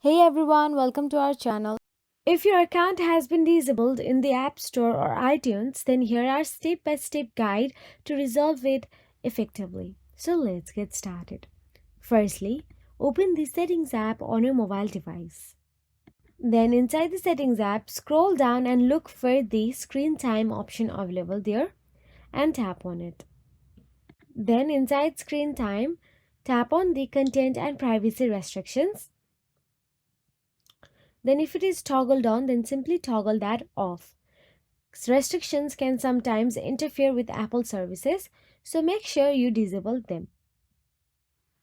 Hey everyone, welcome to our channel. If your account has been disabled in the App Store or iTunes, then here are step-by-step guide to resolve it effectively. So let's get started. Firstly, open the Settings app on your mobile device. Then inside the Settings app, scroll down and look for the Screen Time option available there and tap on it. Then inside Screen Time, tap on the Content and Privacy Restrictions. Then if it is toggled on, then simply toggle that off. Restrictions can sometimes interfere with Apple services, so make sure you disable them.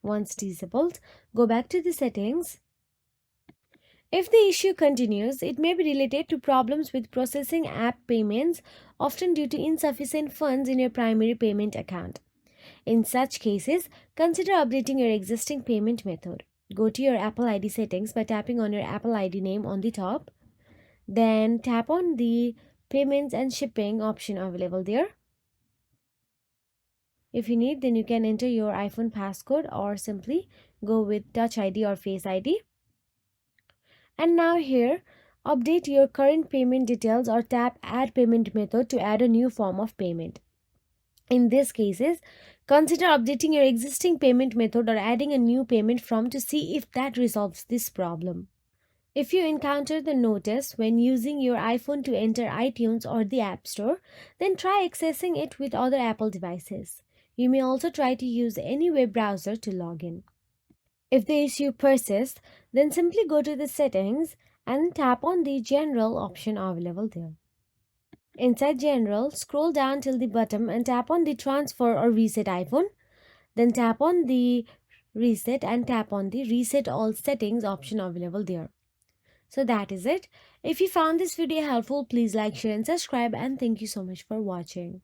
Once disabled, go back to the settings. If the issue continues, it may be related to problems with processing app payments, often due to insufficient funds in your primary payment account. In such cases, consider updating your existing payment method. Go to your Apple ID settings by tapping on your Apple ID name on the top. Then tap on the payments and shipping option available there. If you need, then you can enter your iPhone passcode or simply go with Touch ID or Face ID. And now here, update your current payment details or tap Add Payment Method to add a new form of payment. In these cases, consider updating your existing payment method or adding a new payment from to see if that resolves this problem. If you encounter the notice when using your iPhone to enter iTunes or the App Store, then try accessing it with other Apple devices. You may also try to use any web browser to log in. If the issue persists, then simply go to the settings and tap on the General option available there. Inside General, scroll down till the bottom and tap on the Transfer or Reset iPhone. Then tap on the Reset and tap on the Reset All Settings option available there. So that is it. If you found this video helpful, please like, share and subscribe, and thank you so much for watching.